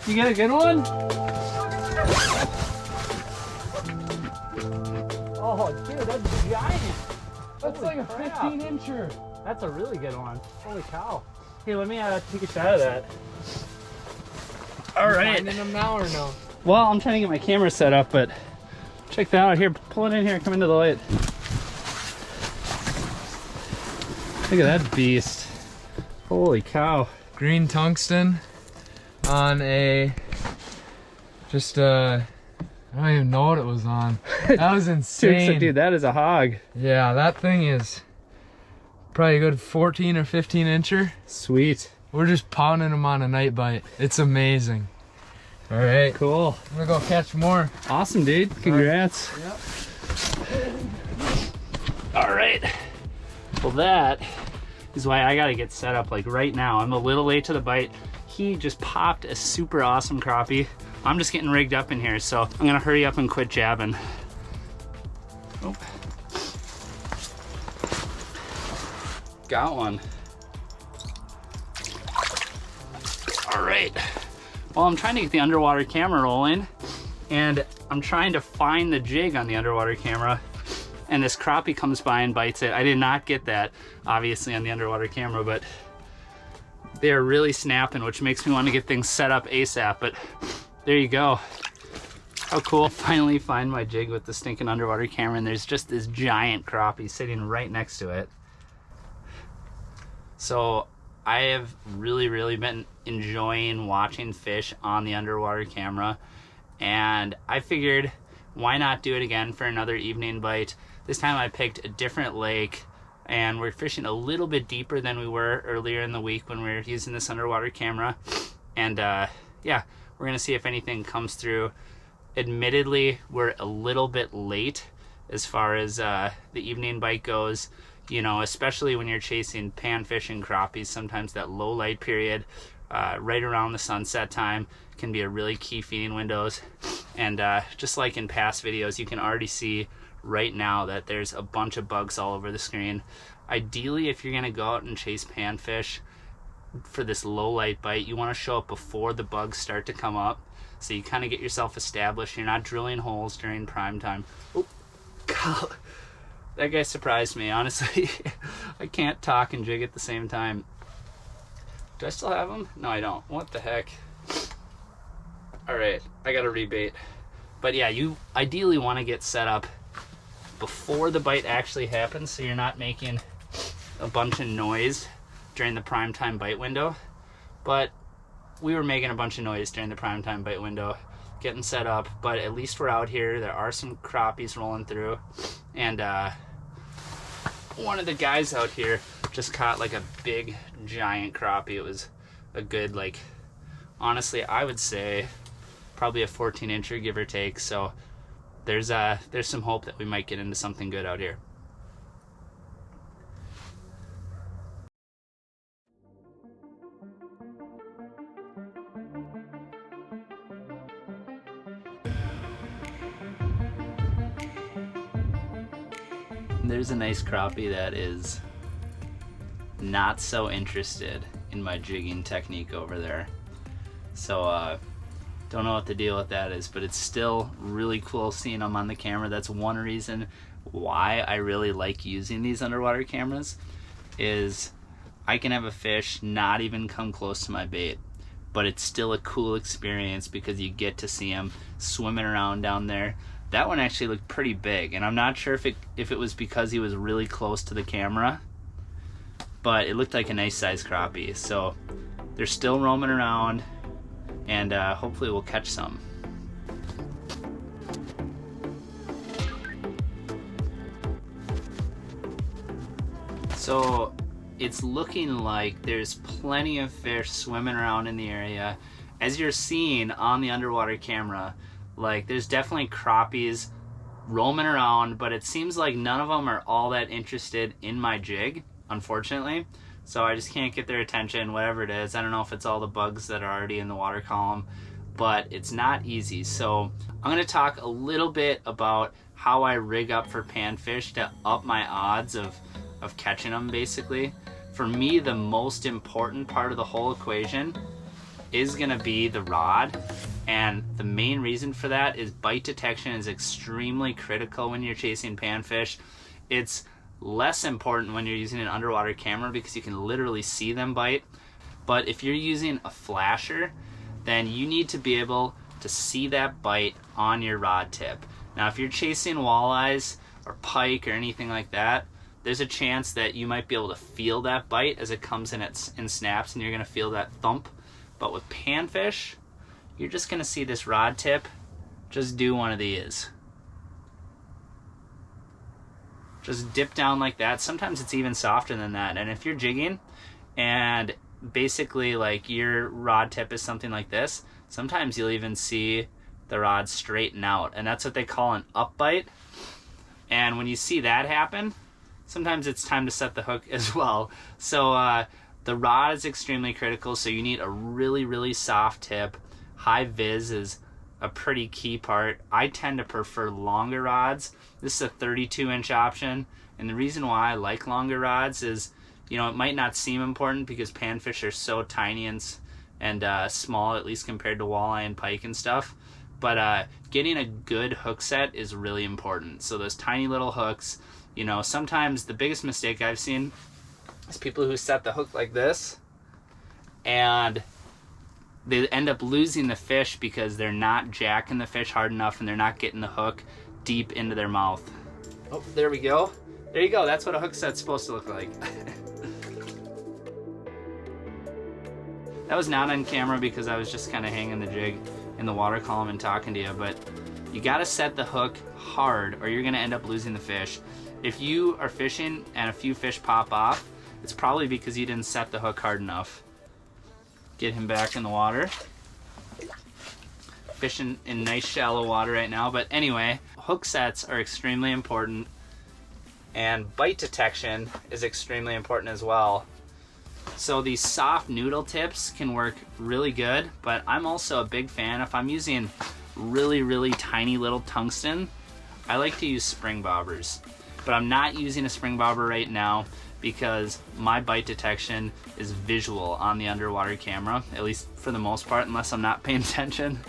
You get a good one? Oh, dude, that's giant. That's Holy like crap. a 15-incher. That's a really good one. Holy cow. Hey, let me take a shot of that. All right. Finding them now or no? Well, I'm trying to get my camera set up, but check that out. Here, pull it in here. Come into the light. Look at that beast. Holy cow. Green tungsten on a, just I don't even know what it was on. That was insane. Dude, that is a hog. Yeah, that thing is probably a good 14 or 15 incher. Sweet. We're just pounding them on a night bite. It's amazing. All right, Cool. I'm gonna go catch more. Awesome, dude. Congrats. Yep. All right. Well, that is why I gotta get set up like right now. I'm a little late to the bite. He just popped a super awesome crappie. I'm just getting rigged up in here, so I'm gonna hurry up and quit jabbing. Oh. Got one. All right. Well, I'm trying to get the underwater camera rolling, and I'm trying to find the jig on the underwater camera, and this crappie comes by and bites it. I did not get that, obviously, on the underwater camera, but they're really snapping, which makes me want to get things set up ASAP, but there you go. How cool. Finally find my jig with the stinking underwater camera, and there's just this giant crappie sitting right next to it. So I have really been enjoying watching fish on the underwater camera, and I figured why not do it again for another evening bite. This time I picked a different lake, and we're fishing a little bit deeper than we were earlier in the week when we were using this underwater camera. And yeah, we're gonna see if anything comes through. Admittedly, we're a little bit late as far as the evening bite goes. You know, especially when you're chasing panfish and crappies, sometimes that low light period right around the sunset time can be a really key feeding windows. And just like in past videos, you can already see right now that there's a bunch of bugs all over the screen. Ideally, if you're gonna go out and chase panfish for this low light bite, you want to show up before the bugs start to come up, so you kind of get yourself established. You're not drilling holes during prime time. Oh, God. That guy surprised me, honestly. I can't talk and jig at the same time. Do I still have him? No, I don't. What the heck? All right, I got to rebait. But yeah, you ideally want to get set up before the bite actually happens, so you're not making a bunch of noise during the prime time bite window. But we were making a bunch of noise during the prime time bite window, getting set up, but at least we're out here. There are some crappies rolling through, and one of the guys out here just caught like a big giant crappie. It was a good, like, honestly, I would say probably a 14-incher, give or take. So there's some hope that we might get into something good out here. There's a nice crappie that is not so interested in my jigging technique over there. So don't know what the deal with that is, but it's still really cool seeing them on the camera. That's one reason why I really like using these underwater cameras, is I can have a fish not even come close to my bait, but it's still a cool experience because you get to see him swimming around down there. That one actually looked pretty big, and I'm not sure if it was because he was really close to the camera, but it looked like a nice sized crappie. So they're still roaming around, and hopefully we'll catch some. So it's looking like there's plenty of fish swimming around in the area. As you're seeing on the underwater camera, like, there's definitely crappies roaming around, but it seems like none of them are all that interested in my jig, unfortunately. So I just can't get their attention, whatever it is. I don't know if it's all the bugs that are already in the water column, but it's not easy. So I'm going to talk a little bit about how I rig up for panfish to up my odds of catching them, basically. For me, the most important part of the whole equation is gonna be the rod. And the main reason for that is bite detection is extremely critical when you're chasing panfish. It's less important when you're using an underwater camera because you can literally see them bite. But if you're using a flasher, then you need to be able to see that bite on your rod tip. Now, if you're chasing walleyes or pike or anything like that, there's a chance that you might be able to feel that bite as it comes in snaps, and you're gonna feel that thump. But with panfish, you're just gonna see this rod tip just do one of these. Just dip down like that. Sometimes it's even softer than that. And if you're jigging and basically like your rod tip is something like this, sometimes you'll even see the rod straighten out. And that's what they call an up bite. And when you see that happen, sometimes it's time to set the hook as well. So the rod is extremely critical. So you need a really, really soft tip. High vis is a pretty key part. I tend to prefer longer rods. This is a 32-inch option, and the reason why I like longer rods is, you know, it might not seem important because panfish are so tiny and small, at least compared to walleye and pike and stuff, but getting a good hook set is really important. So those tiny little hooks, you know, sometimes the biggest mistake I've seen is people who set the hook like this, and they end up losing the fish because they're not jacking the fish hard enough and they're not getting the hook deep into their mouth. Oh, there we go. There you go. That's what a hook set's supposed to look like. That was not on camera because I was just kind of hanging the jig in the water column and talking to you, but you got to set the hook hard or you're going to end up losing the fish. If you are fishing and a few fish pop off, it's probably because you didn't set the hook hard enough. Get him back in the water. Fishing in nice shallow water right now, but anyway, hook sets are extremely important and bite detection is extremely important as well. So these soft noodle tips can work really good, but I'm also a big fan, if I'm using really, really tiny little tungsten, I like to use spring bobbers. But I'm not using a spring bobber right now because my bite detection is visual on the underwater camera, at least for the most part, unless I'm not paying attention.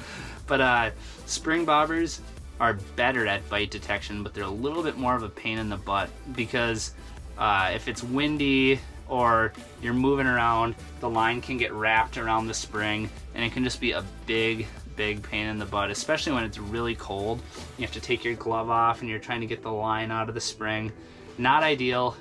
But spring bobbers are better at bite detection, but they're a little bit more of a pain in the butt because if it's windy or you're moving around, the line can get wrapped around the spring and it can just be a big pain in the butt, especially when it's really cold. You have to take your glove off and you're trying to get the line out of the spring. Not ideal.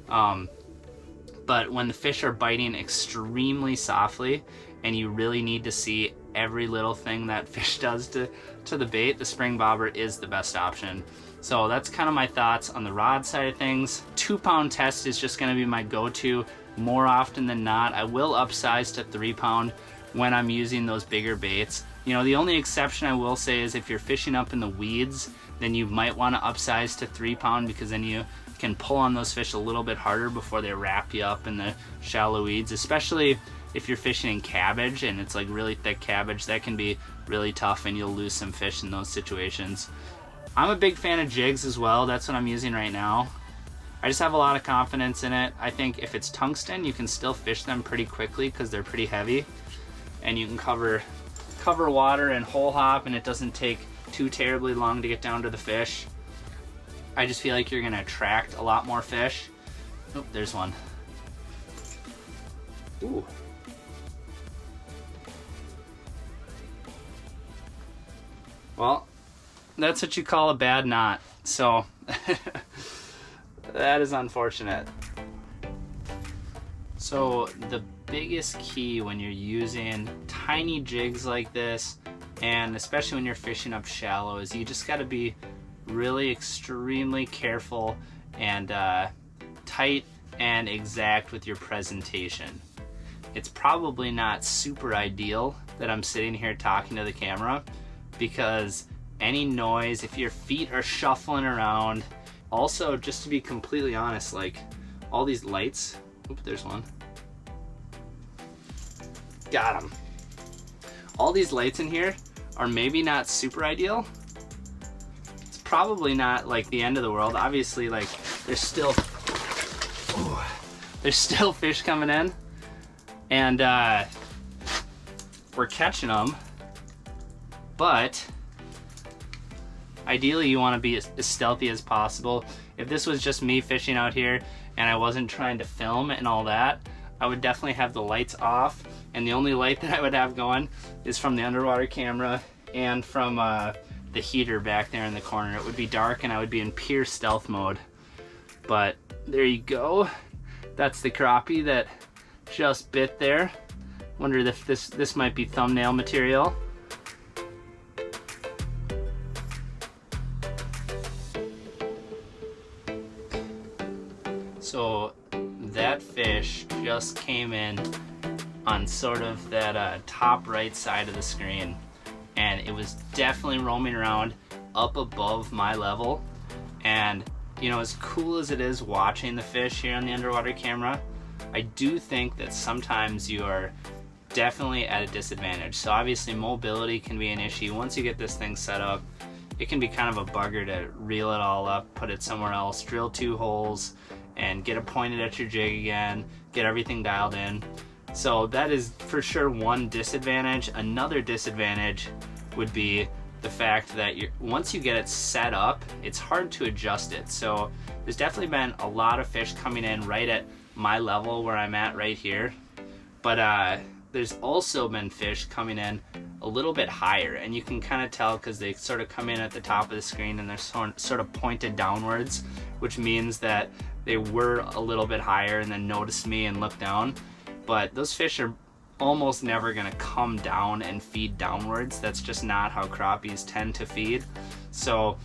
But when the fish are biting extremely softly and you really need to see every little thing that fish does to the bait, the spring bobber is the best option. So that's kind of my thoughts on the rod side of things. 2-pound test is just going to be my go-to more often than not. I will upsize to 3-pound when I'm using those bigger baits. You know, the only exception I will say is if you're fishing up in the weeds, then you might want to upsize to 3-pound because then you can pull on those fish a little bit harder before they wrap you up in the shallow weeds, especially if you're fishing in cabbage and it's like really thick cabbage. That can be really tough and you'll lose some fish in those situations. I'm a big fan of jigs as well. That's what I'm using right now. I just have a lot of confidence in it. I think if it's tungsten, you can still fish them pretty quickly because they're pretty heavy and you can cover water and hole hop and it doesn't take too terribly long to get down to the fish. I just feel like you're gonna attract a lot more fish. Oh, there's one. Ooh. Well, that's what you call a bad knot. So that is unfortunate. So the biggest key when you're using tiny jigs like this, and especially when you're fishing up shallow, is you just gotta be really extremely careful and tight and exact with your presentation. It's probably not super ideal that I'm sitting here talking to the camera because any noise, if your feet are shuffling around, also just to be completely honest, like all these lights, oops, there's one. Got him. All these lights in here are maybe not super ideal. It's probably not like the end of the world. Obviously, like there's still there's still fish coming in, and we're catching them, but ideally you want to be as stealthy as possible. If this was just me fishing out here and I wasn't trying to film and all that, I would definitely have the lights off, and the only light that I would have going is from the underwater camera and from the heater back there in the corner. It would be dark and I would be in pure stealth mode. But there you go. That's the crappie that just bit there. Wonder if this might be thumbnail material. So that fish just came in on sort of that top right side of the screen, and it was definitely roaming around up above my level. And you know, as cool as it is watching the fish here on the underwater camera, I do think that sometimes you are definitely at a disadvantage. So obviously mobility can be an issue. Once you get this thing set up, it can be kind of a bugger to reel it all up, put it somewhere else, drill 2 holes, and get it pointed at your jig again, get everything dialed in. So that is for sure one disadvantage. Another disadvantage would be the fact that once you get it set up, it's hard to adjust it. So there's definitely been a lot of fish coming in right at my level where I'm at right here. But there's also been fish coming in a little bit higher, and you can kind of tell because they sort of come in at the top of the screen and they're sort of pointed downwards, which means that they were a little bit higher and then noticed me and looked down. But those fish are almost never going to come down and feed downwards. That's just not how crappies tend to feed. So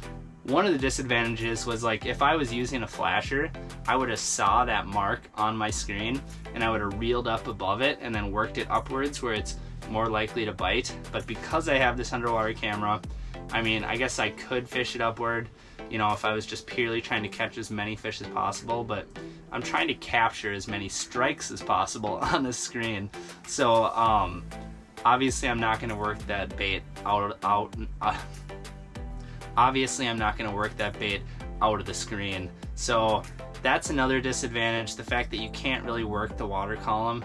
one of the disadvantages was, like, if I was using a flasher, I would have saw that mark on my screen and I would have reeled up above it and then worked it upwards where it's more likely to bite. But because I have this underwater camera, I mean, I guess I could fish it upward, you know, if I was just purely trying to catch as many fish as possible, but I'm trying to capture as many strikes as possible on the screen. So obviously I'm not going to work that bait obviously I'm not going to work that bait out of the screen. So that's another disadvantage, the fact that you can't really work the water column.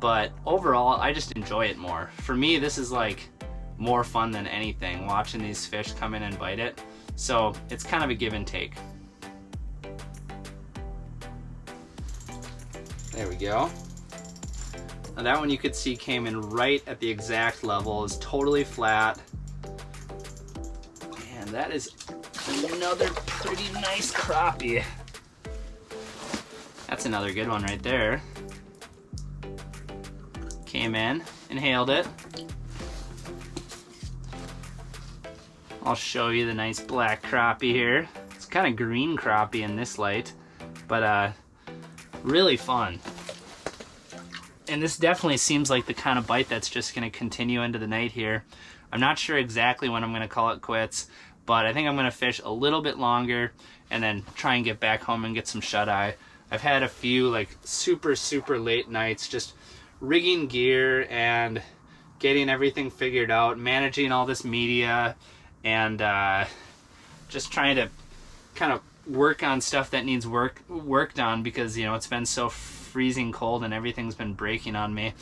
But overall, I just enjoy it more. For me, this is like more fun than anything, watching these fish come in and bite it. So it's kind of a give and take. There we go. Now that one you could see came in right at the exact level, is totally flat. And that is another pretty nice crappie. That's another good one right there. Came in, inhaled it. I'll show you the nice black crappie here. It's kind of green crappie in this light, but really fun. And this definitely seems like the kind of bite that's just going to continue into the night here. I'm not sure exactly when I'm going to call it quits, but I think I'm going to fish a little bit longer and then try and get back home and get some shut-eye. I've had a few like super late nights just rigging gear and getting everything figured out, managing all this media, and just trying to kind of work on stuff that needs worked on, because, you know, it's been so freezing cold and everything's been breaking on me.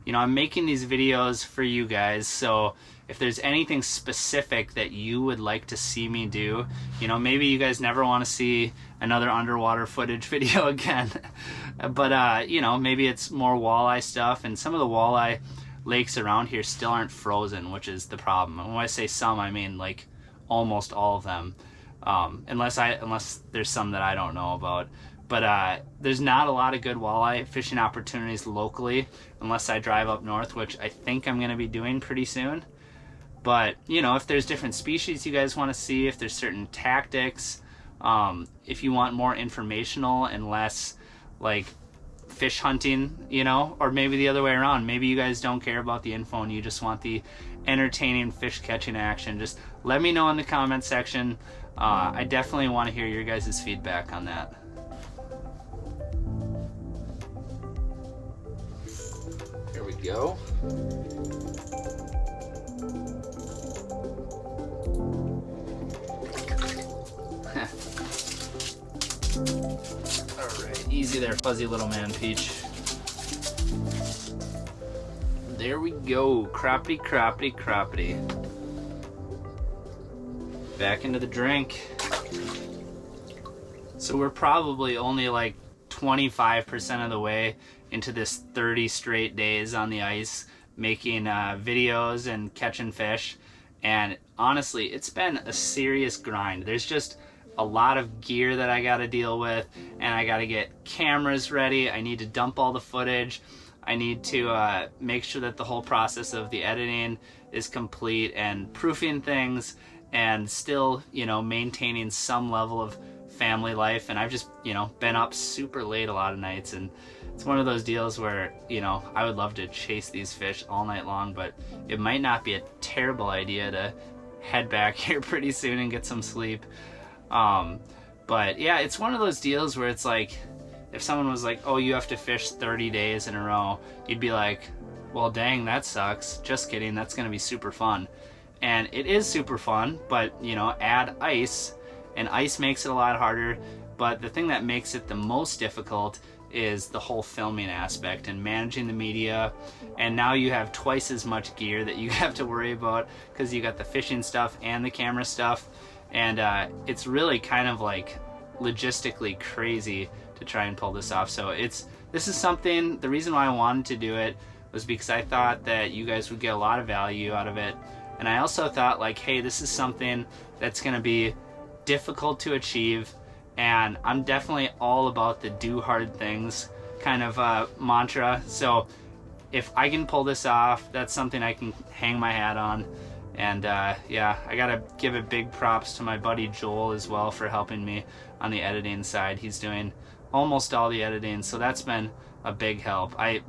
You know, I'm making these videos for you guys, so if there's anything specific that you would like to see me do, you know, maybe you guys never want to see another underwater footage video again, but you know, maybe it's more walleye stuff, and some of the walleye lakes around here still aren't frozen, which is the problem. And when I say some, I mean like almost all of them, unless there's some that I don't know about. But there's not a lot of good walleye fishing opportunities locally unless I drive up north, which I think I'm going to be doing pretty soon. But, you know, if there's different species you guys want to see, if there's certain tactics, if you want more informational and less like fish hunting, you know, or maybe the other way around, maybe you guys don't care about the info and you just want the entertaining fish catching action, just let me know in the comment section. I definitely want to hear your guys' feedback on that. Here we go. All right. Alright, easy there, fuzzy little man, Peach. There we go. Crappie, crappie, crappie. Back into the drink. So we're probably only like 25% of the way into this 30 straight days on the ice, making videos and catching fish. And honestly, it's been a serious grind. There's just a lot of gear that I gotta deal with, and I gotta get cameras ready. I need to dump all the footage. I need to make sure that the whole process of the editing is complete, and proofing things, and still, you know, maintaining some level of family life. And I've just, you know, been up super late a lot of nights, and it's one of those deals where, you know, I would love to chase these fish all night long, but it might not be a terrible idea to head back here pretty soon and get some sleep. But yeah, it's one of those deals where it's like, if someone was like, oh, you have to fish 30 days in a row, you'd be like, well, dang, that sucks. Just kidding, that's gonna be super fun. And it is super fun, but, you know, add ice, and ice makes it a lot harder. But the thing that makes it the most difficult is the whole filming aspect and managing the media. And now you have twice as much gear that you have to worry about, because you got the fishing stuff and the camera stuff. And it's really kind of like logistically crazy to try and pull this off. So this is something, the reason why I wanted to do it was because I thought that you guys would get a lot of value out of it. And I also thought, like, hey, this is something that's gonna be difficult to achieve, and I'm definitely all about the do hard things kind of mantra. So if I can pull this off, that's something I can hang my hat on. And yeah, I gotta give a big props to my buddy Joel as well for helping me on the editing side. He's doing almost all the editing, so that's been a big help. I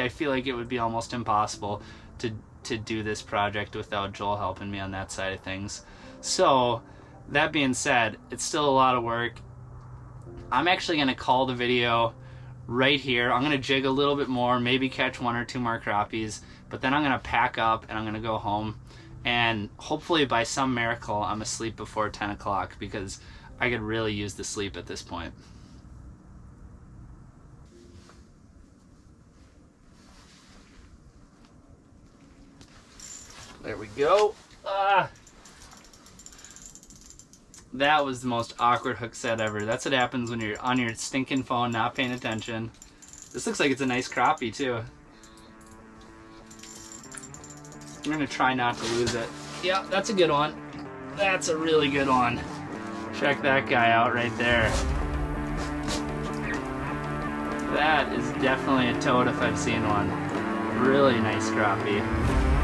feel like it would be almost impossible to do this project without Joel helping me on that side of things. So that being said, it's still a lot of work. I'm actually gonna call the video right here. I'm gonna jig a little bit more, maybe catch 1 or 2 more crappies, but then I'm gonna pack up and I'm gonna go home, and hopefully by some miracle I'm asleep before 10 o'clock, because I could really use the sleep at this point. There we go. That was the most awkward hook set ever. That's what happens when you're on your stinking phone not paying attention. This looks like it's a nice crappie too. I'm gonna try not to lose it. Yeah, that's a good one. That's a really good one. Check that guy out right there. That is definitely a toad if I've seen one. Really nice crappie.